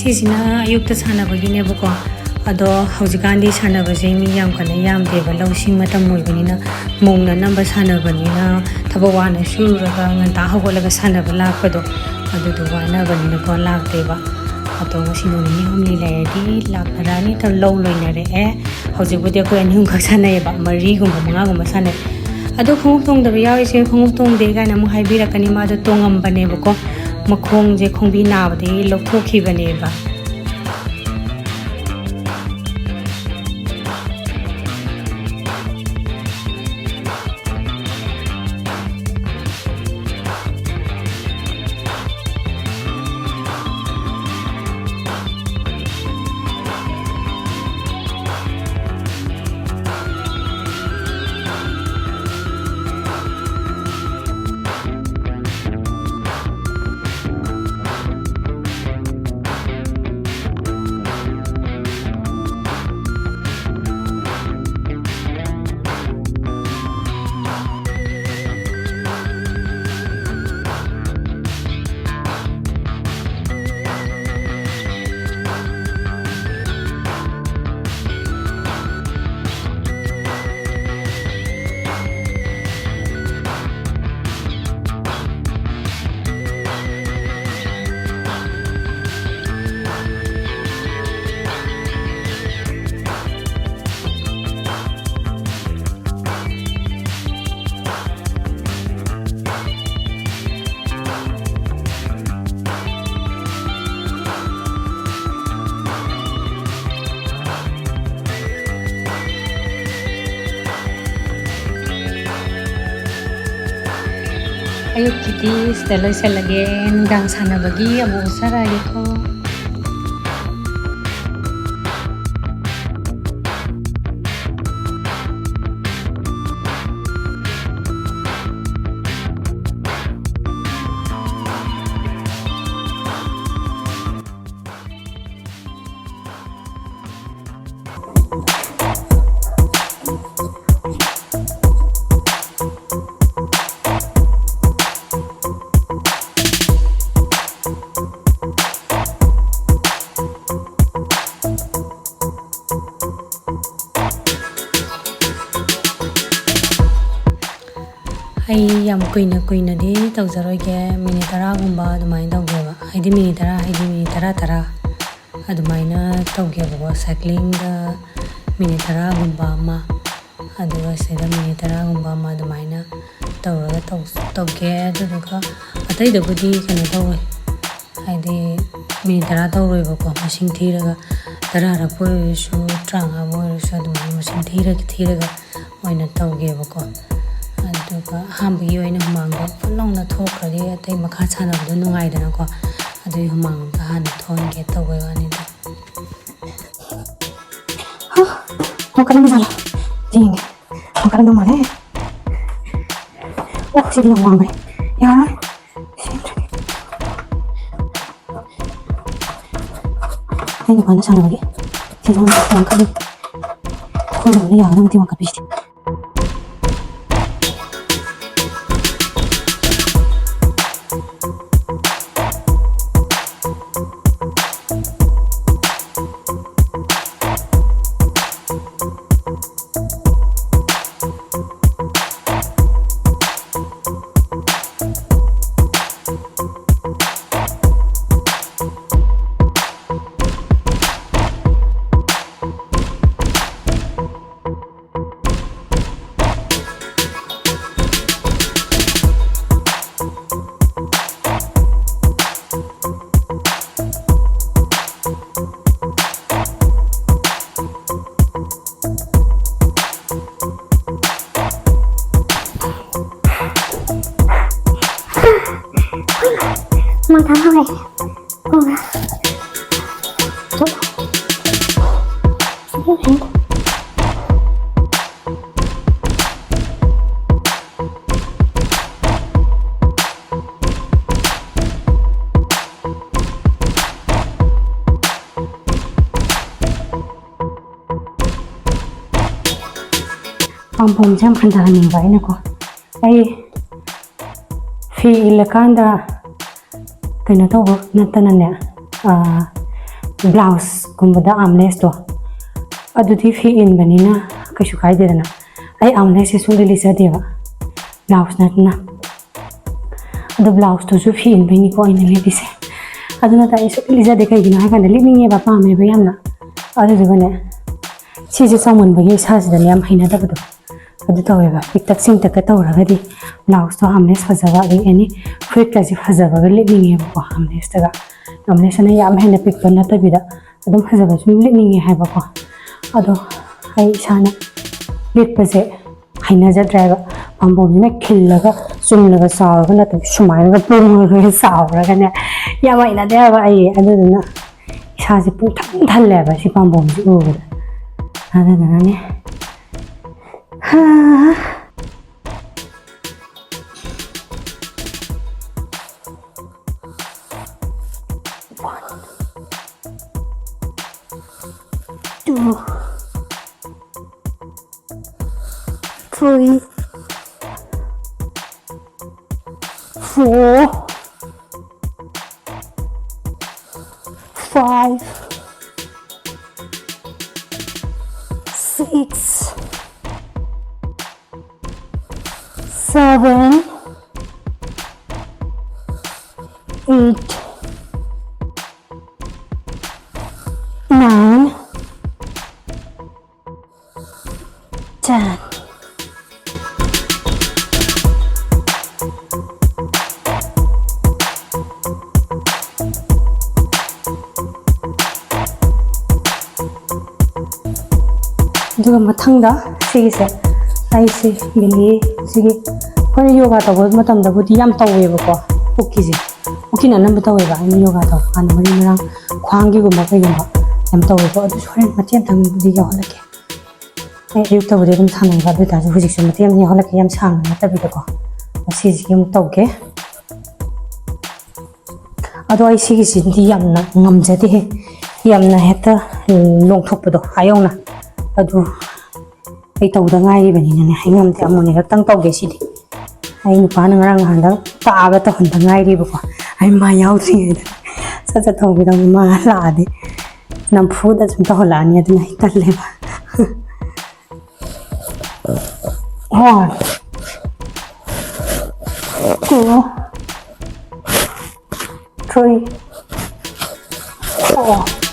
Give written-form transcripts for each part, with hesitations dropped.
ꯁꯤꯁꯤꯅ ꯑꯌꯨꯛꯇ ꯁꯥꯟꯅꯕꯒꯤꯅꯦꯕꯀꯣ ꯑꯗꯣ ꯍꯧꯖꯤꯛꯀꯥꯟꯗꯤ ꯁꯥꯟꯅꯕꯁꯦ ꯃꯤ ꯌꯥꯝ ꯀꯟꯅ ꯌꯥꯝꯗꯦꯕ ꯂꯧꯁꯤꯡ ꯃꯇꯝ ꯑꯣꯏꯕꯅꯤꯅ ꯃꯧꯅꯅꯕ ꯁꯥꯟꯅꯕꯅꯤꯅ ꯊꯕꯛ ꯋꯥꯅ ꯁꯨꯔꯒ ꯉꯟꯇꯥ ꯍꯧꯒꯠꯂꯒ ꯁꯥꯟꯅꯕ ꯂꯥꯛꯄꯗꯣ ꯑꯗꯨꯗꯣ ꯋꯥꯅꯕꯅꯤꯅꯀꯣ ꯂꯥꯛꯇꯦꯕ ꯑꯗꯣ ꯉꯁꯤ ꯅꯣꯡ ꯅꯤꯅꯤ ꯍꯨꯝꯅꯤ ꯂꯩꯔꯗꯤ ꯂꯥꯛꯅꯔꯛꯑꯅꯤ ꯂꯧ ꯂꯣꯏꯅꯔꯛꯑꯦ ꯍꯧꯖꯤꯛꯄꯨꯗꯤ ꯑꯩꯈꯣꯏ 2 ꯑꯍꯨꯝꯈꯛ ꯁꯥꯟꯅꯩꯌꯦꯕ 4ꯒꯨꯝꯕ 5ꯒꯨꯝꯕ ꯁꯥꯟꯅꯩ ꯑꯗꯣ ꯈꯣꯡꯎꯞ ꯇꯣꯡꯗꯕ ꯌꯥꯎꯔꯤꯁꯦ ꯈꯣꯡꯎꯞ ꯇꯣꯡꯗꯦ ꯀꯥꯏꯅ ꯑꯃꯨꯛ ꯍꯥꯏꯕꯤꯔꯛꯀꯅꯤ ꯃꯥꯗꯣ ꯇꯣꯡꯉꯝꯕꯅꯦꯕꯀꯣ ꯃꯈꯣꯡꯁꯦ ꯈꯣꯡꯕꯤ ꯅꯥꯕꯗꯒꯤ ꯂꯧꯊꯣꯛꯈꯤꯕꯅꯦꯕ ꯑꯌꯨꯛꯀꯤꯗꯤ ꯁꯤꯗ ꯂꯣꯏꯁꯤꯜꯂꯒꯦ ꯅꯨꯡꯗꯥꯡ ꯁꯥꯟꯅꯕꯒꯤ ꯑꯃꯨꯛ ꯎꯠꯆꯔꯛꯑꯒꯦꯀꯣ ꯑꯩ ꯌꯥꯝ ꯀꯨꯏꯅꯗꯤ ꯇꯧꯖꯔꯣꯏꯒꯦ ꯃꯤꯅꯤꯠ 10ꯒꯨꯝꯕ ꯑꯗꯨꯃꯥꯏꯅ ꯇꯧꯒꯦꯕ ꯍꯥꯏꯗꯤ ꯃꯤꯅꯤꯠ 10 ꯍꯥꯏꯗꯤ ꯃꯤꯅꯤꯠ 10 ꯑꯗꯨꯃꯥꯏꯅ ꯇꯧꯒꯦꯕꯀꯣ ꯁꯥꯏꯀ꯭ꯂꯤꯡꯗ ꯃꯤꯅꯤꯠ 10ꯒꯨꯝꯕ ꯑꯃ ꯑꯗꯨꯒ ꯁꯤꯗ ꯃꯤꯅꯤꯠ 10ꯒꯨꯝꯕ ꯑꯃ ꯑꯗꯨꯃꯥꯏꯅ ꯇꯧꯔꯒ ꯇꯧꯒꯦ ꯑꯗꯨꯗꯨꯒ ꯑꯇꯩꯗꯕꯨꯗꯤ ꯀꯩꯅꯣ ꯇꯧꯋꯦ ꯍꯥꯏꯗꯤ ꯃꯤꯅꯤꯠ 10 ꯇꯧꯔꯣꯏꯕꯀꯣ ꯃꯁꯤꯡ ꯊꯤꯔꯒ 10ꯔꯛꯄ ꯑꯣꯏꯔꯁꯨ 35 ꯑꯣꯏꯔꯁꯨ ꯑꯗꯨꯃꯥꯏꯅ ꯃꯁꯤꯡ ꯊꯤꯔꯒ ꯑꯣꯏꯅ ꯇꯧꯒꯦꯕꯀꯣ ꯑꯗꯨꯒ ꯑꯍꯥꯟꯕꯒꯤ ꯑꯣꯏꯅ ꯍꯨꯃꯥꯡꯗꯣ ꯐꯨꯜꯂꯥꯎꯅ ꯊꯣꯛꯈ꯭ꯔꯗꯤ ꯑꯇꯩ ꯃꯈꯥ ꯁꯥꯟꯅꯕꯗꯣ ꯅꯨꯡꯉꯥꯏꯗꯅꯀꯣ ꯑꯗꯨꯒꯤ ꯍꯨꯃꯥꯡꯗꯣ ꯍꯥꯟꯅ ꯊꯣꯛꯍꯟꯒꯦ ꯇꯧꯕꯩ ꯋꯥꯅꯤꯗ करेंगे साला जीएंगे हम करेंगे मारे ओ सीधी हम वहां गए यार ये दुकान साला लगे सीधा हम वहां कर कोई नहीं यार हम वहां कर पीछे mang tháng không này Pom jam khanda ni vai na ko ai fi ilakanda kaina to natana ne blouse kumbada armless to adudi fi in banina kaishu kaidena ai armless se suli lisa deva blouse natna adu blouse to su fi in bani ko ina le bise aduna ta isu lisa de kai gina ha kana lininge ba pa me ba yamna adu de bane si je samon bagi sa se da yam haina da bado adu taweba tik tak sing tak ta ora gadi blouse to armless fazawa de ani fruit ka ji fazawa ga lininge ba armless ta ga armless na yam haina pick pa na ta bida adum fazawa su lininge ha ba ko ado ai sana lit pa se haina ja driver pambom ne khillaga sumlaga sawaga na ta shumai ga pung ga sawra ne ya mai na da ba ai adu na isa se pu thang thal le ba si pambom ji u ga adu na ne ha 2 3 4 5 6 7 8 9 10 Juga mathangda sigise aise beli sigi kone yoga tawo matam da budi yam tawe ba ko ukiji ukina nam tawe ba ni yoga taw an mari marang khwangi gu ma kai gu ma yam tawe ko adu soren matiem thang budi ya holake ai yuk taw de dum thanai ba de ta ju hujik su matiem ni holake yam sang na ta bi ko asi ji yam taw ke adu ai sigi sin di yam na ngam jati he yam na heta long thok do ayong na adu ai tau da ngai bani ne hai ngam te amone rak tang tau ge si di ai nu pa na ngarang han da ta ga ta han da ngai ri ba ko ai ma yaw tri da sa sa thau bi da ma la de nam phu da chum ta hola ni da nai ta le ba ha 2 3 4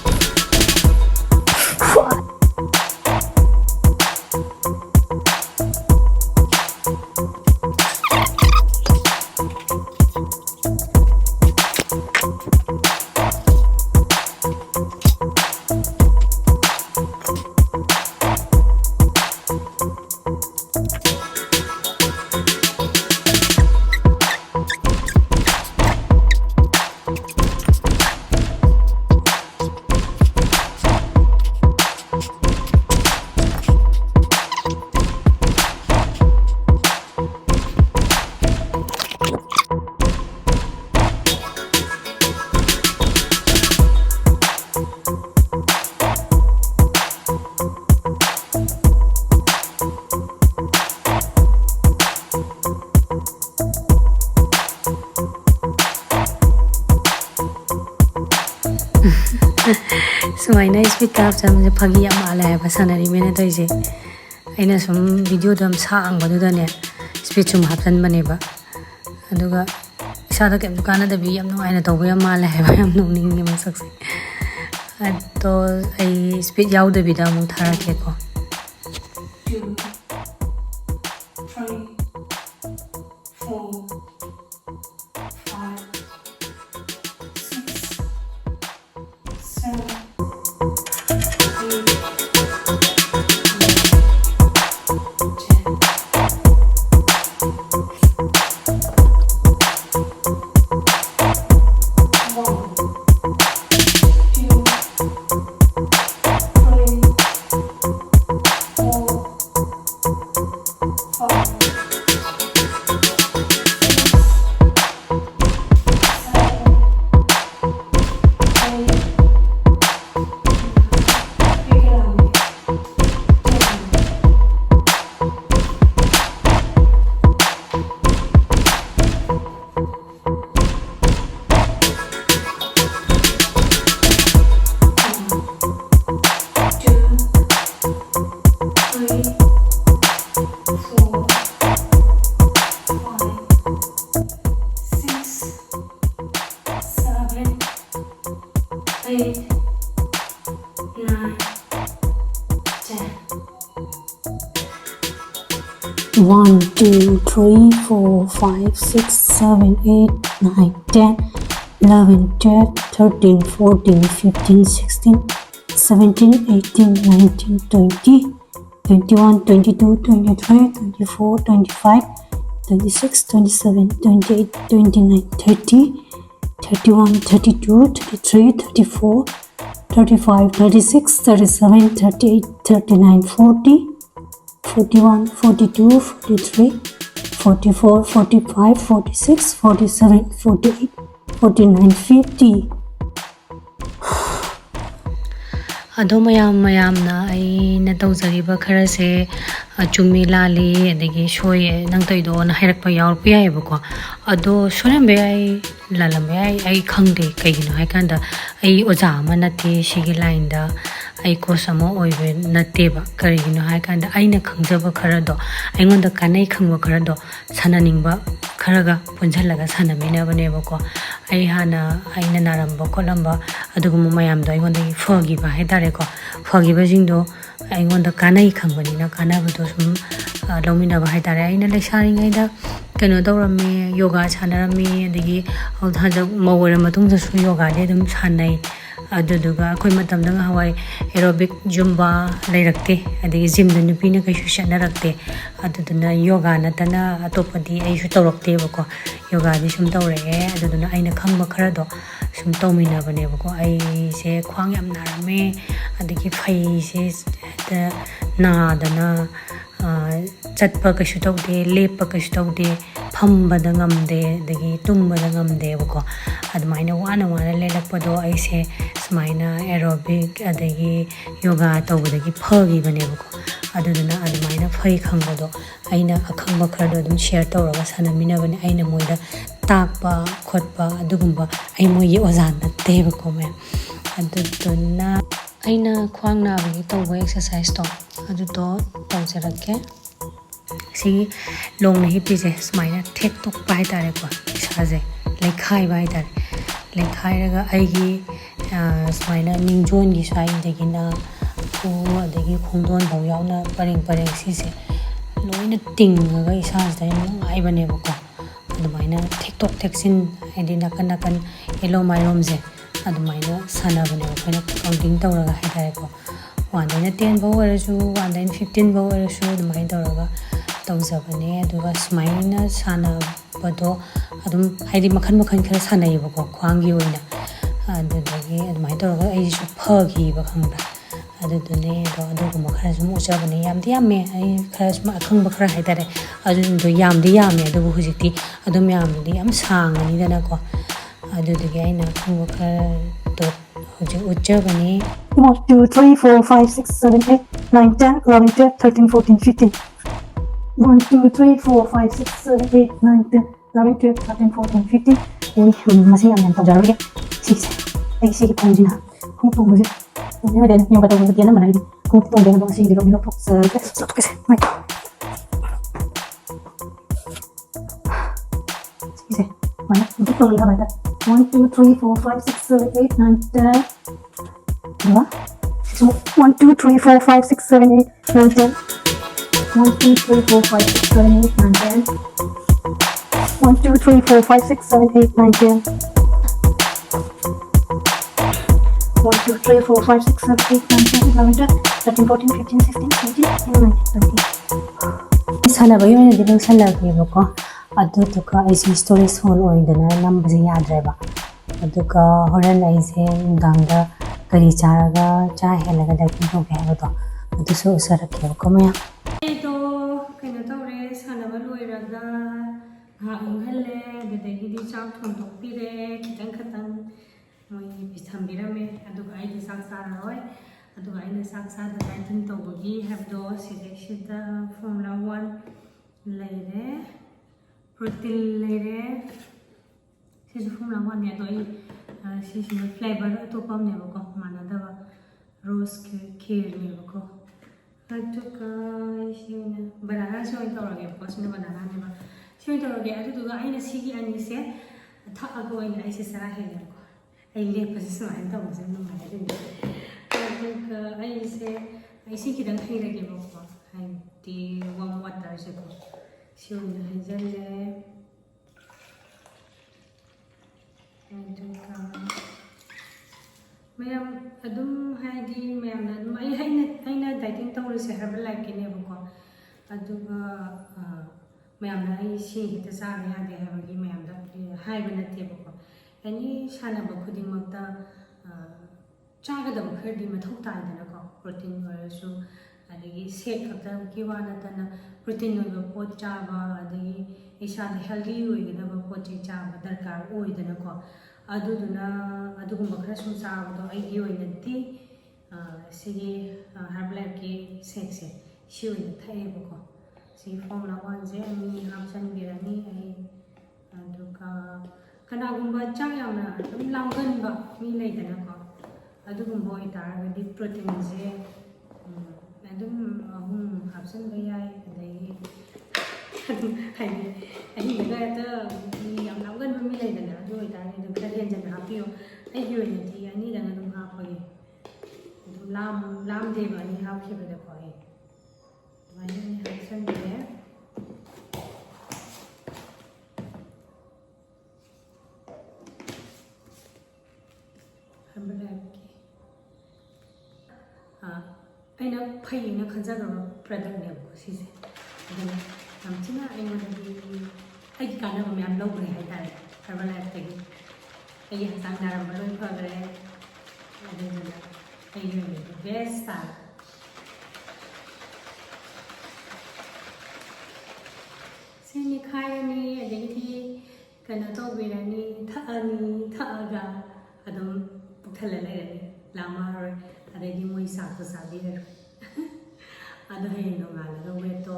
Sumaina speed cap jam je phagi am ala ba sanari mena doi je aina sum video dam sang ba du da ne speed sum hapsan bane ba aduga isa da kem dukana da bi am no aina to ba ma la ba am no ning ni ma sak se to ai speed yaw da bi da mu thara ke ko 2 3 4 5 6 1, 2, 3, 4, 5, 6, 7, 8, 9, 10, 11, 12, 13, 14, 15, 16, 17, 18, 19, 20, 21, 22, 23, 24, 25, 26, 27, 28, 29, 30, 31, 32, 33, 34, 35, 36, 37, 38, 39, 40, 41, 42, 43, 44, 45, 46, 47, 48, 49, 50. ꯑꯗꯣ ꯃꯌꯥꯝꯅ ꯑꯩꯅ ꯇꯧꯖꯔꯤꯕ ꯈꯔꯁꯦ ꯆꯨꯝꯃꯤ ꯂꯥꯜꯂꯤ ꯑꯗꯒꯤ ꯁꯣꯏ ꯅꯪ ꯇꯧꯏꯗꯣꯅ ꯍꯥꯏꯔꯛꯄ ꯌꯥꯎꯔꯛꯄ ꯌꯥꯏꯌꯦꯕꯀꯣ ꯑꯗꯣ ꯁꯣꯏꯔꯝꯕ ꯌꯥꯏ ꯂꯥꯜꯂꯝꯕ ꯌꯥꯏ ꯑꯩ ꯈꯪꯗꯦ ꯀꯩꯒꯤꯅꯣ ꯍꯥꯏꯀꯥꯟꯗ ꯑꯩ ꯑꯣꯖꯥ ꯑꯃ ꯅꯠꯇꯦ ꯁꯤꯒꯤ ꯂꯥꯏꯟꯗ ꯑꯩ ꯀꯣꯆ ꯑꯃ ꯑꯣꯏꯕ ꯅꯠꯇꯦꯕ ꯀꯔꯤꯒꯤꯅꯣ ꯍꯥꯏꯀꯥꯟꯗ ꯑꯩꯅ ꯈꯪꯖꯕ ꯈꯔꯗꯣ ꯑꯩꯉꯣꯟꯗ ꯀꯥꯟꯅꯩ ꯈꯪꯕ ꯈꯔꯗꯣ ꯁꯥꯟꯅꯅꯤꯡꯕ ꯈꯔꯒ ꯄꯨꯟꯁꯤꯜꯂꯒ ꯁꯥꯟꯅꯃꯤꯟꯅꯕꯅꯦꯕꯀꯣ ꯑꯩ ꯍꯥꯟꯅ ꯑꯩꯅ ꯅꯥꯔꯝꯕ ꯈꯣꯠꯂꯝꯕ ꯑꯗꯨꯒꯨꯝꯕ ꯃꯌꯥꯝꯗꯣ ꯑꯩꯉꯣꯟꯗꯒꯤ ꯐꯈꯤꯕ ꯍꯥꯏꯇꯥꯔꯦꯀꯣ ꯐꯈꯤꯕꯁꯤꯡꯗꯣ ꯑꯩꯉꯣꯟꯗ ꯀꯥꯟꯅꯩ ꯈꯪꯕꯅꯤ나 ꯀꯥꯟꯅꯕꯗꯣ ꯁꯨꯝ ꯂꯧꯃꯤꯟꯅꯕ ꯍꯥꯏꯇꯥꯔꯦ ꯑꯩꯅ ꯂꯩꯁꯥꯔꯤꯉꯩꯗ ꯀꯩꯅꯣ ꯇꯧꯔꯝꯃꯤ ꯌꯣꯒꯥ ꯁꯥꯟꯅꯔꯝꯃꯤ ꯑꯗꯒꯤ ꯍꯧꯖꯤꯛ ꯃꯧ ꯑꯣꯏꯔ ꯃꯇꯨꯡꯗꯁꯨ ꯌꯣꯒꯥꯗꯤ ꯑꯗꯨꯝ ꯁꯥꯟꯅꯩ ꯑꯗꯨꯗꯨꯒ ꯑꯩꯈꯣꯏ ꯃꯇꯝꯗ ꯉꯍꯥꯟꯋꯥꯏ ꯑꯦꯔꯣꯕꯤꯛ ꯖꯨꯝꯕꯥ ꯂꯩꯔꯛꯇꯦ ꯑꯗꯒꯤ ꯖꯤꯝꯗ ꯅꯨꯄꯤꯅ ꯀꯩꯁꯨ ꯆꯠꯅꯔꯛꯇꯦ ꯑꯗꯨꯗꯨꯅ ꯌꯣꯒꯥ ꯅꯠꯇꯅ ꯑꯇꯣꯞꯄꯗꯤ ꯑꯩꯁꯨ ꯇꯧꯔꯛꯇꯦꯕꯀꯣ ꯌꯣꯒꯥꯗꯤ ꯁꯨꯝ ꯇꯧꯔꯛꯑꯦ ꯑꯗꯨꯗꯨꯅ ꯑꯩꯅ ꯈꯪꯕ ꯈꯔꯗꯣ ꯁꯨꯝ ꯇꯧꯃꯤꯟꯅꯕꯅꯦꯕꯀꯣ ꯑꯩꯁꯦ ꯈ꯭ꯋꯥꯡ ꯌꯥꯝ ꯅꯥꯔꯝꯃꯦ ꯑꯗꯒꯤ ꯐꯩꯁꯦ ꯍꯦꯛꯇ ꯅꯥꯗꯅ ꯆꯠꯄ ꯀꯩꯁꯨ ꯇꯧꯗꯦ ꯂꯦꯞꯄ ꯀꯩꯁꯨ ꯇꯧꯗꯦ ꯐꯝꯕꯗ ꯉꯝꯗꯦ ꯑꯗꯒꯤ ꯇꯨꯝꯕꯗ ꯉꯝꯗꯦꯕꯀꯣ ꯑꯗꯨꯃꯥꯏꯅ ꯋꯥꯅ ꯂꯦꯜꯂꯛꯄꯗꯣ ꯑꯩꯁꯦ ꯁꯨꯃꯥꯏꯅ ꯑꯦꯔꯣꯕꯤꯛ ꯑꯗꯒꯤ ꯌꯣꯒꯥ ꯇꯧꯕꯗꯒꯤ ꯐꯈꯤꯕꯅꯦꯕꯀꯣ ꯑꯗꯨꯗꯨꯅ ꯑꯗꯨꯃꯥꯏꯅ ꯐꯩ ꯈꯪꯕꯗꯣ ꯑꯩꯅ ꯑꯈꯪꯕ ꯈꯔꯗꯣ ꯑꯗꯨꯝ ꯁꯤꯌꯔ ꯇꯧꯔꯒ ꯁꯥꯟꯅꯃꯤꯟꯅꯕꯅꯦ ꯑꯩꯅ ꯃꯣꯏꯗ ꯇꯥꯛꯄ ꯈꯣꯠꯄ ꯑꯗꯨꯒꯨꯝꯕ ꯑꯩ ꯃꯣꯏꯒꯤ ꯑꯣꯖꯥ ꯅꯠꯇꯦꯕꯀꯣ ꯃꯌꯥꯝ ꯑꯗꯨꯗꯨꯅ ꯑꯩꯅ ꯈ꯭ꯋꯥꯡ ꯅꯥꯕꯒꯤ ꯇꯧꯕ ꯑꯦꯛꯁꯔꯁꯥꯏꯁꯇꯣ ꯑꯗꯨꯗꯣ ꯇꯧꯖꯔꯛꯀꯦ ꯁꯤꯒꯤ ꯂꯣꯡꯅ ꯍꯤꯞꯄꯤꯁꯦ ꯁꯨꯃꯥꯏꯅ ꯊꯦꯛꯇꯣꯛꯄ ꯍꯥꯏꯇꯥꯔꯦꯀꯣ ꯏꯁꯥꯁꯦ ꯂꯩꯈꯥꯏꯕ ꯍꯥꯏꯇꯥꯔꯦ ꯂꯩꯈꯥꯏꯔꯒ ꯑꯩꯒꯤ ꯁꯨꯃꯥꯏꯅ ꯅꯤꯡꯖꯣꯟꯒꯤ ꯁ꯭ꯋꯥꯏꯗꯒꯤꯅ ꯈꯨ ꯑꯗꯒꯤ ꯈꯣꯡꯗꯣꯟꯐꯥꯎ ꯌꯥꯎꯅ ꯄꯔꯦꯡ ꯁꯤꯁꯦ ꯂꯣꯏꯅ ꯇꯤꯡꯉꯒ ꯏꯁꯥꯁꯤꯗ ꯌꯥꯝ ꯅꯨꯡꯉꯥꯏꯕꯅꯦꯕꯀꯣ ꯑꯗꯨꯃꯥꯏꯅ ꯊꯦꯛꯇꯣꯛ ꯊꯦꯛꯆꯤꯟ ꯍꯥꯏꯗꯤ ꯅꯥꯀꯟ ꯌꯦꯂꯣꯝ ꯃꯥꯏꯔꯣꯝꯁꯦ ꯑꯗꯨꯃꯥꯏꯅ ꯁꯥꯟꯅꯕꯅꯦꯕ ꯑꯩꯈꯣꯏꯅ ꯀꯥꯎꯟꯇꯤꯡ ꯇꯧꯔꯒ ꯍꯥꯏꯇꯥꯔꯦꯀꯣ 1ꯗꯩꯅ 10 ꯐꯥꯎ ꯑꯣꯏꯔꯁꯨ 1ꯗꯩꯅ 15 ꯐꯥꯎ ꯑꯣꯏꯔꯁꯨ ꯑꯗꯨꯃꯥꯏꯅ ꯇꯧꯔꯒ ꯇꯧꯖꯕꯅꯦ ꯑꯗꯨꯒ ꯁꯨꯃꯥꯏꯅ ꯁꯥꯟꯅꯕꯗꯣ ꯑꯗꯨꯝ ꯍꯥꯏꯗꯤ ꯃꯈꯜ ꯈꯔ ꯁꯥꯟꯅꯩꯌꯦꯕꯀꯣ ꯈ꯭ꯋꯥꯡꯒꯤ ꯑꯣꯏꯅ ꯑꯗꯨꯗꯒꯤ ꯑꯗꯨꯃꯥꯏꯅ ꯇꯧꯔꯒ ꯑꯩꯁꯨ ꯐꯈꯤꯕ ꯈꯪꯕ꯭ꯔꯥ ꯑꯗꯨꯗꯨꯅꯦ ꯑꯗꯣ ꯑꯗꯨꯒꯨꯝꯕ ꯈꯔ ꯁꯨꯝ ꯎꯠꯆꯕꯅꯦ ꯌꯥꯝꯗꯤ ꯌꯥꯝꯃꯦ ꯑꯩ ꯈꯔ ꯁꯨꯝ ꯑꯈꯪꯕ ꯈꯔ ꯍꯥꯏꯇꯥꯔꯦ ꯑꯗꯨꯁꯤꯡꯗꯣ ꯌꯥꯝꯗꯤ ꯌꯥꯝꯃꯦ ꯑꯗꯨꯕꯨ ꯍꯧꯖꯤꯛꯇꯤ ꯑꯗꯨꯝ ꯌꯥꯝꯕꯗꯤ ꯌꯥꯝ ꯁꯥꯡꯉꯅꯤꯗꯅꯀꯣ ꯑꯗꯨꯗꯨꯒꯤ ꯑꯩꯅ ꯑꯈꯪꯕ ꯈꯔꯗꯣ ꯍꯧꯖꯤꯛ ꯎꯠꯆꯕꯅꯤ 1, 2, 3, 4, 5, 6, 7, 8, 9, 10, 11, 12, 13, 14, 15. 1, 2, 3, 4, 5, 6, 7, 8, 9, 10, 11, 12, 13, 14, 15. masih yang terjadi sih sih konjina kung tunggu sih ini ada yang kata kata dia mana ini kung tunggu dengan sih di rumah fox satu kes mai sih mana untuk tunggu apa itu 1 2 3 4 5 6 7 8 9 10 dua 1 2 3 4 5 6 7 8 9 10 1 2 3 4 5 6 7 8 9 10 1 2 3 4 5 6 7 8 9 10 1 2 3 4 5 6 7 8 9 10 11 12 13 14 15 16 17 18 19 ꯁꯥꯟꯅꯕꯒꯤ ꯑꯣꯏꯅꯗꯤ ꯂꯣꯏꯁꯜꯂꯛꯑꯦꯕꯀꯣ ꯑꯗꯨꯗꯨꯒ ꯑꯩꯁꯦ storage ꯐꯨꯜ ꯑꯣꯏꯗꯅ ꯅꯝꯕꯁꯦ ꯌꯥꯗ꯭ꯔꯦꯕ ꯑꯗꯨꯒ ꯍꯣꯔꯦꯟ ꯑꯩꯁꯦ ꯅꯨꯡꯗꯥꯡꯗ ꯀꯔꯤ ꯆꯥꯔꯒ ꯆꯥ ꯍꯦꯜꯂꯒ ꯗꯥꯏꯇꯤꯡ ꯇꯧꯒꯦ ꯍꯥꯏꯕꯗꯣ ꯑꯗꯨꯁꯨ ꯎꯠꯆꯔꯛꯀꯦꯕꯀꯣ ꯃꯌꯥꯝ ꯑꯩꯗꯣ ꯀꯩꯅꯣ ꯇꯧꯔꯦ ꯁꯥꯟꯅꯕ ꯂꯣꯏꯔꯒ ꯉꯥꯏꯍꯥꯛ ꯏꯪꯍꯜꯂꯦ ꯑꯗꯨꯗꯒꯤꯗꯤ ꯆꯥꯛ ꯊꯣꯡꯗꯣꯛꯄꯤꯔꯦ ꯈꯤꯇꯪ ꯃꯣꯏ ꯊꯝꯕꯤꯔꯝꯃꯦ ꯑꯗꯨꯒ ꯑꯩꯗꯤ ꯆꯥꯛ ꯆꯥꯔꯔꯣꯏ ꯑꯗꯨꯒ ꯑꯩꯅ ꯆꯥꯛ ꯆꯥꯗ ꯗꯥꯏꯇꯤꯡ ꯇꯧꯕꯒꯤ ꯍꯥꯏꯕꯗꯣ ꯁꯤꯗꯩꯁꯤꯗ formula 1 leire protein leire sisu formula 1 ne do ai sisina flavor atopa amnebako manadaba rose kheer nebako aduga isina banana so tawrage ko sina banana neba so tawrage aduga aina sigi anise thaago aina aise sara heleko ai lepase sumain tawse numai aduga aise kidang khairage bako hai di warm water se ko ꯁꯤ ꯑꯣꯏꯅ ꯍꯩꯖꯜꯂꯦ ꯑꯗꯨꯒ ꯃꯌꯥꯝ ꯑꯗꯨꯝ ꯍꯥꯏꯗꯤ ꯃꯌꯥꯝꯅ ꯑꯗꯨꯝ ꯑꯩꯅ dieting ꯇꯧꯔꯤꯁꯦ ꯍꯥꯏꯕ ꯂꯥꯏꯛꯀꯤꯅꯦꯕꯀꯣ ꯑꯗꯨꯒ ꯃꯌꯥꯝꯅ ꯑꯩ ꯁꯤ ꯍꯦꯛꯇ ꯆꯥꯕ ꯌꯥꯗꯦ ꯍꯥꯏꯕꯒꯤ ꯃꯌꯥꯝꯗ ꯍꯥꯏꯕ ꯅꯠꯇꯦꯕꯀோ ꯑꯦꯅꯤ ꯁꯥꯟꯅꯕ ꯈꯨꯗꯤꯡꯃꯛꯇ ꯆꯥꯒꯗꯕ ꯈꯔꯗꯤ ꯃꯊꯧ ꯇꯥꯏꯗꯅꯀꯣ ꯄ꯭ꯔꯣꯇꯤꯟ ꯑꯣꯏꯔꯁꯨ ꯑꯗꯒꯤ ꯁꯦꯛ ꯈꯛꯇꯒꯤ ꯋꯥ ꯅꯠꯇꯅ ꯄ꯭ꯔꯣꯇꯤꯟ ꯑꯣꯏꯕ ꯄꯣꯠ ꯆꯥꯕ ꯑꯗꯒꯤ ꯏꯁꯥꯗ ꯍꯦꯜꯗꯤ ꯑꯣꯏꯒꯗꯕ ꯄꯣꯠ ꯆꯩ ꯆꯥꯕ ꯗꯔꯀꯥꯔ ꯑꯣꯏꯗꯅꯀꯣ ꯑꯗꯨꯗꯨꯅ ꯑꯗꯨꯒꯨꯝꯕ ꯈꯔ ꯁꯨꯝ ꯆꯥꯕꯗꯣ ꯑꯩꯒꯤ ꯑꯣꯏꯅꯗꯤ ꯁꯤꯒꯤ ꯍꯥꯔꯕꯂꯥꯏꯐꯀꯤ ꯁꯦꯛꯁꯦ ꯁꯤ ꯑꯣꯏꯅ ꯊꯛꯑꯦꯕꯀꯣ ꯁꯤ ꯐꯣꯔꯃꯨꯂꯥ 1ꯁꯦ ꯑꯅꯤ ꯍꯥꯞꯆꯤꯟꯕꯤꯔꯅꯤ ꯑꯩ ꯑꯗꯨꯒ ꯀꯅꯥꯒꯨꯝꯕ ꯆꯥꯛ ꯌꯥꯝꯅ ꯑꯗꯨꯝ ꯂꯥꯝꯒꯟꯕ ꯃꯤ ꯂꯩꯗꯅꯀꯣ ꯑꯗꯨꯒꯨꯝꯕ ꯑꯣꯏꯇꯥꯔꯒꯗꯤ ꯄ꯭ꯔꯣꯇꯤꯟꯁꯦ ꯑꯗꯨꯝ 3 ꯍꯥꯞꯆꯤꯟꯕ ꯌꯥꯏ ꯑꯗꯒꯤ ꯍꯥꯏꯗꯤ ꯑꯍꯤꯡꯗꯒ ꯍꯦꯛꯇ ꯌꯥꯝ ꯂꯥꯝꯒꯟꯕ ꯃꯤ ꯂꯩꯗꯅ ꯑꯗꯨ ꯑꯣꯏꯇꯥꯔꯗꯤ ꯑꯗꯨꯝ ꯈꯔ ꯍꯦꯟꯖꯟꯅ ꯍꯥꯞꯄꯤꯌꯣ ꯑꯩꯒꯤ ꯑꯣꯏꯅꯗꯤ 2ꯗꯪ ꯑꯗꯨꯝ ꯍꯥꯞꯄꯒꯦ ꯑꯗꯨꯝ ꯂꯥꯝꯗꯦꯕ 2 ꯍꯥꯞꯈꯤꯕꯗꯀꯣ ꯑꯩ ꯑꯗꯨꯃꯥꯏꯅ ꯍꯥꯞꯆꯟꯕꯤꯔꯦ ꯍꯥꯔꯕꯂꯥꯏꯐꯀꯤ ꯑꯩꯅ ꯐꯩꯌꯦꯅ ꯈꯟꯖꯈ꯭ꯔꯕ ꯄ꯭ꯔꯗꯛꯅꯦꯕꯀꯣ ꯁꯤꯁꯦ ꯑꯗꯨꯅ ꯌꯥꯝ ꯊꯤꯅ ꯑꯩꯉꯣꯟꯗꯗꯤ ꯑꯩꯒꯤ ꯀꯥꯟꯅꯕ ꯃꯌꯥꯝ ꯂꯧꯈ꯭ꯔꯦ ꯍꯥꯏꯇꯥꯔꯦ ꯍꯥꯔꯕꯂꯥꯏꯐꯇꯒꯤ ꯑꯩꯒꯤ ꯍꯛꯆꯥꯡ ꯅꯥꯔꯝꯕ ꯂꯣꯏ ꯐꯈ꯭ꯔꯦ ꯑꯗꯨꯗꯨꯅ ꯑꯩꯒꯤ ꯑꯣꯏꯅꯗꯤ ꯕꯦꯁ ꯇꯥꯔꯦ ꯁꯤ ꯅꯤꯈꯥꯏꯔꯅꯤ ꯑꯗꯒꯤꯗꯤ ꯀꯩꯅꯣ ꯇꯧꯕꯤꯔꯅꯤ ꯊꯛꯑꯒ ꯑꯗꯨꯝ ꯄꯨꯛꯊꯜꯂ ꯂꯩꯔꯅꯤ ꯂꯥꯝꯃꯔꯣꯏ ꯑꯗꯩꯗꯤ ꯃꯣꯏ ꯆꯥꯛꯁꯨ ꯆꯥꯕꯤꯔꯔꯣꯏ ꯑꯗꯣ ꯍꯌꯦꯡ ꯅꯣꯡꯉꯥꯜꯂꯒ ꯋꯦꯠꯇꯣ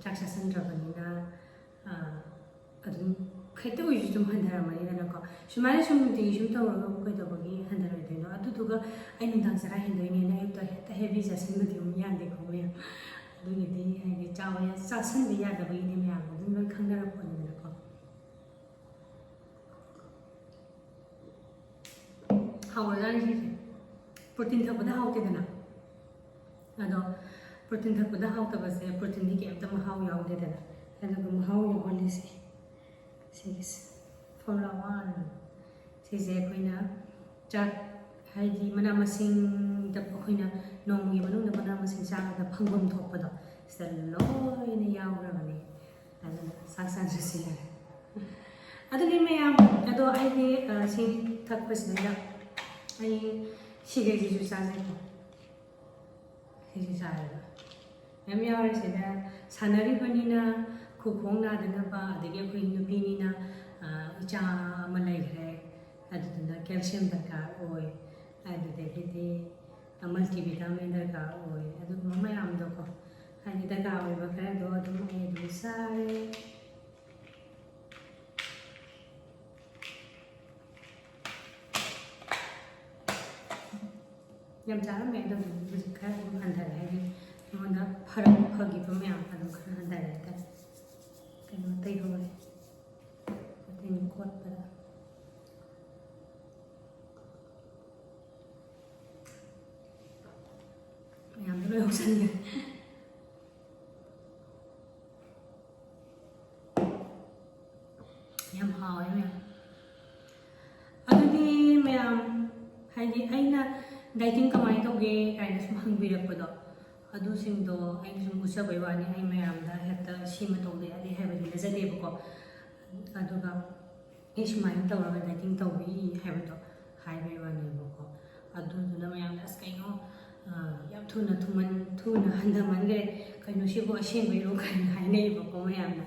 ꯆꯥꯛ ꯆꯥꯁꯤꯟꯗ꯭ꯔꯕꯅꯤꯅ ꯑꯗꯨꯝ ꯈꯤꯇ ꯑꯣꯏꯔꯁꯨ ꯑꯗꯨꯝ ꯍꯟꯊꯔꯝꯃꯅꯤꯗꯅꯀꯣ ꯁꯨꯃꯥꯏꯅ ꯁꯨꯝ ꯅꯨꯡꯇꯤꯒꯤ ꯁꯨꯝ ꯇꯧꯔꯒ ꯀꯩꯗꯧꯕꯒꯤ ꯍꯟꯊꯔꯣꯏꯗꯣꯏꯅꯣ ꯑꯗꯨꯗꯨꯒ ꯑꯩ ꯅꯨꯡꯗꯥꯡ ꯆꯔꯥ ꯍꯦꯟꯗꯣꯏꯅꯦꯅ ꯑꯌꯨꯛꯇ ꯍꯦꯛꯇ ꯍꯦꯚꯤ ꯆꯥꯁꯤꯟꯕꯗꯤ ꯑꯃꯨꯛ ꯌꯥꯗꯦꯀꯣ ꯃꯌꯥꯝ ꯑꯗꯨꯒꯤꯗꯤ ꯍꯥꯏꯗꯤ ꯆꯥꯁꯤꯟꯕ ꯌꯥꯗꯕꯒꯤꯅꯦ ꯃꯌꯥꯝꯅ ꯑꯗꯨꯝ ꯂꯣꯏ ꯈꯪꯅꯔꯛꯄꯅꯤꯗꯅꯀꯣ ꯍꯥꯎꯔꯖꯥꯠꯅꯤ ꯁꯤꯁꯦ ꯄ꯭ꯔꯣꯇꯤꯟ ꯊꯛꯄꯗ ꯍꯥꯎꯇꯦꯗꯅ ꯑꯗꯣ ꯄ꯭ꯔꯣꯇꯤन ꯊꯛꯄꯗ ꯍꯥꯎꯇꯕꯁꯦ ꯄ꯭ꯔꯣꯇꯤꯟꯗꯤ ꯀꯩꯝꯇ ꯃꯍꯥꯎ ꯌꯥꯎꯗꯦꯗꯅ ꯑꯗꯨꯒ ꯃꯍꯥꯎ ꯌꯥꯎꯍꯜꯂꯤꯁꯦ ꯁꯤꯒꯤꯁꯦ ꯐꯣꯔꯃꯨꯂꯥ 1 ꯁꯤꯁꯦ ꯑꯩꯈꯣꯏꯅ ꯆꯥꯛ ꯍꯥꯏꯗꯤ ꯃꯅꯥ ꯃꯁꯤꯡꯗ ꯑꯩꯈꯣꯏꯅ ꯅꯣꯡꯃꯒꯤ ꯃꯅꯨꯡꯗ ꯃꯅꯥ ꯃꯁꯤꯡ ꯆꯥꯕꯗ ꯐꯪꯐꯝ ꯊꯣꯛꯄꯗꯣ ꯁꯤꯗ ꯂꯣꯏꯅ ꯌꯥꯎꯈ꯭ꯔꯕꯅꯦ ꯑꯗꯨꯅ ꯆꯥꯛ ꯆꯥꯗ꯭ꯔꯁꯨ ꯌꯥꯔꯦ ꯑꯗꯨꯗꯤ ꯃꯌꯥꯝ ꯑꯗꯣ ꯑꯩꯗꯤ ꯁꯤ ꯊꯛꯄꯁꯤꯗ ꯑꯩ 시계지수 짜내고 시계 짜내고 ꯌꯥꯎꯔꯤꯁꯤꯗ ꯁꯥꯟꯅꯔꯤꯕꯅꯤꯅ ꯈꯨꯈꯣꯡ ꯅꯥꯗꯅꯕ ꯑꯗꯒꯤ ꯑꯩꯈꯣꯏ ꯅꯨꯄꯤꯅꯤꯅ ꯏꯆꯥ ꯑꯃ ꯂꯩꯈ꯭ꯔꯦ ꯑꯗꯨꯗꯨꯅ ꯀꯦꯜꯁꯤꯌꯝ ꯗꯔꯀꯥꯔ ꯑꯣꯏ ꯑꯗꯨꯗꯒꯤꯗꯤ ꯃꯜꯇꯤꯚꯤꯇꯥꯃꯤꯟ ꯗꯔꯀꯥꯔ ꯑꯣꯏ ꯑꯗꯨꯒꯨꯝꯕ ꯃꯌꯥꯝꯗꯣꯀꯣ ꯍꯥꯏꯗꯤ ꯗꯔꯀꯥꯔ ꯑꯣꯏꯕ ꯈꯔꯗꯣ ꯑꯗꯨꯝ ꯑꯩ ꯑꯗꯨꯝ ꯆꯥꯔꯦ ꯌꯥꯝ ꯆꯥꯔꯝꯃꯦ ꯑꯗꯨꯝ ꯍꯧꯖꯤꯛ ꯈꯔ ꯑꯗꯨꯝ ꯍꯟꯊꯔꯦ ꯍꯥꯏꯗꯤ ꯑꯩꯉꯣꯟꯗ ꯐꯈꯤꯕ ꯃꯌꯥꯝ ꯑꯗꯨꯝ ꯈꯔ ꯍꯟꯊꯔꯦ ꯍꯥꯏꯇꯥꯔꯦ ꯀꯩꯅꯣ ꯇꯩꯍꯧꯔꯦ ꯃꯇꯦꯡ ꯀꯣꯠꯄꯗ ꯃꯌꯥꯝꯗꯣ ꯂꯣꯏ ꯍꯧꯁꯟꯈ꯭ꯔꯦ ꯌꯥꯝ ꯍꯥꯎꯋꯦ ꯃꯌꯥꯝ ꯑꯗꯨꯗꯤ ꯃꯌꯥꯝ ꯍꯥꯏꯗꯤ ꯑꯩꯅ ꯗꯥꯏꯇꯤꯡ ꯀꯃꯥꯏꯅ ꯇꯧꯒꯦ ꯀꯥꯏꯅ ꯁꯨꯝ ꯍꯪꯕꯤꯔꯛꯄꯗꯣ ꯑꯗꯨꯁꯤꯡꯗꯣ ꯑꯩꯅ ꯁꯨꯝ ꯎꯠꯆꯕꯩ ꯋꯥꯅꯤ ꯑꯩ ꯃꯌꯥꯝꯗ ꯍꯦꯛꯇ ꯁꯤꯃ ꯇꯧꯗ ꯌꯥꯗꯦ ꯍꯥꯏꯕꯗꯤ ꯅꯠꯆꯗꯦꯕꯀꯣ ꯑꯗꯨꯒ ꯑꯩ ꯁꯨꯃꯥꯏꯅ ꯇꯧꯔꯒ ꯗꯥꯏꯇꯤꯡ ꯇꯧꯕꯤ ꯍꯥꯏꯕꯗꯣ ꯍꯥꯏꯕꯩ ꯋꯥꯅꯦꯕꯀꯣ ꯑꯗꯨꯗꯨꯅ ꯃꯌꯥꯝꯅ ꯑꯁ ꯀꯩꯅꯣ ꯌꯥꯝ ꯊꯨꯅ ꯍꯟꯊꯃꯟꯈ꯭ꯔꯦ ꯀꯩꯅꯣ ꯁꯤꯕꯨ ꯑꯁꯦꯡꯕꯩꯔꯣ ꯀꯥꯏꯅ ꯍꯥꯏꯅꯩꯌꯦꯕꯀꯣ ꯃꯌꯥꯝꯅ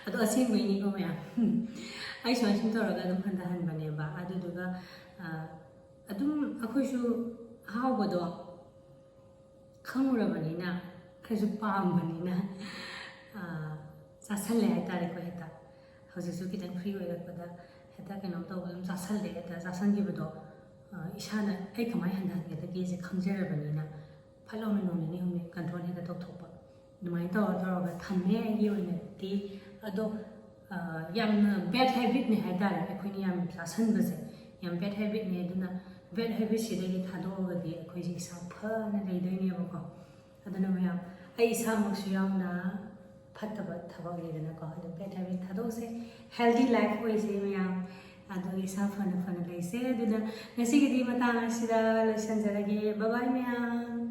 ꯑꯗꯣ ꯑꯁꯦꯡꯕꯩꯅꯤꯀꯣ ꯃꯌꯥꯝ ꯑꯩ ꯁꯨꯃꯥꯏꯅ ꯁꯨꯝ ꯇꯧꯔꯒ ꯑꯗꯨꯝ ꯍꯟꯊꯍꯟꯕꯅꯦꯕ ꯑꯗꯨꯗꯨꯒ ꯑꯗꯨꯝ ꯑꯩꯈꯣꯏꯁꯨ ꯑꯍꯥꯎꯕꯗꯣ ꯈꯪꯉꯨꯔꯕꯅꯤꯅ ꯈꯔꯁꯨ ꯄꯥꯝꯕꯅꯤꯅ ꯆꯥꯁꯜꯂꯦ ꯍꯥꯏꯇꯥꯔꯦꯀꯣ ꯍꯦꯛꯇ ꯍꯧꯖꯤꯛꯁꯨ ꯈꯤꯇꯪ ꯐ꯭ꯔꯤ ꯑꯣꯏꯔꯛꯄꯗ ꯍꯦꯛꯇ ꯀꯩꯅꯣ ꯇꯧꯕ ꯑꯗꯨꯝ ꯆꯥꯁꯜꯂꯦ ꯍꯦꯛꯇ ꯆꯥꯁꯟꯈꯤꯕꯗꯣ ꯏꯁꯥꯅ ꯑꯩ ꯀꯃꯥꯏꯅ ꯍꯟꯊꯍꯟꯒꯗꯒꯦꯁꯦ ꯈꯪꯖꯔꯕꯅꯤꯅ ꯐꯠ ꯂꯥꯎꯅ ꯅꯣꯡ ꯅꯤꯅꯤ ꯍꯨꯝꯅꯤ ꯀꯟꯇ꯭ꯔꯣꯜ ꯍꯦꯛꯇ ꯇꯧꯊꯣꯛꯄ ꯑꯗꯨꯃꯥꯏꯅ ꯇꯧꯔꯒ ꯊꯝꯃꯦ ꯑꯩꯒꯤ ꯑꯣꯏꯅꯗꯤ ꯑꯗꯣ ꯌꯥꯝꯅ ꯕꯦꯗ ꯍꯦꯕꯤꯠꯅꯦ ꯍꯥꯏꯇꯥꯔꯦ ꯑꯩꯈꯣꯏꯅ ꯌꯥꯝ ꯆꯥꯁꯟꯕꯁꯦ ꯌꯥꯝ ꯕꯦꯗ ꯍꯦꯕꯤꯠꯅꯦ ꯑꯗꯨꯅ ꯕꯦꯗ ꯍꯦꯕꯤꯠꯁꯤꯗꯒꯤ ꯊꯥꯗꯣꯛꯑꯒꯗꯤ ꯑꯩꯈꯣꯏꯁꯦ ꯏꯁꯥ ꯐꯅ ꯂꯩꯗꯣꯏꯅꯦꯕꯀꯣ ꯑꯗꯨꯅ ꯃꯌꯥꯝ ꯑꯩ ꯏꯁꯥꯃꯛꯁꯨ ꯌꯥꯎꯅ ꯐꯠꯇꯕ ꯊꯕꯛꯅꯤꯗꯅꯀꯣ ꯑꯗꯣ ꯕꯦꯠ ꯍꯦꯕꯤꯠ ꯊꯥꯗꯣꯛꯁꯦ ꯍꯦꯜꯗꯤ ꯂꯥꯏꯐ ꯑꯣꯏꯁꯦ ꯃꯌꯥꯝ ꯑꯗꯣ ꯏꯁꯥ ꯐꯅ ꯐꯅ ꯂꯩꯁꯦ ꯑꯗꯨꯅ ꯉꯁꯤꯒꯤꯗꯤ ꯃꯇꯥꯡ ꯑꯁꯤꯗ ꯂꯣꯏꯁꯤꯟꯖꯔꯒꯦ ꯕꯥꯏ ꯕꯥꯏ ꯃꯌꯥꯝ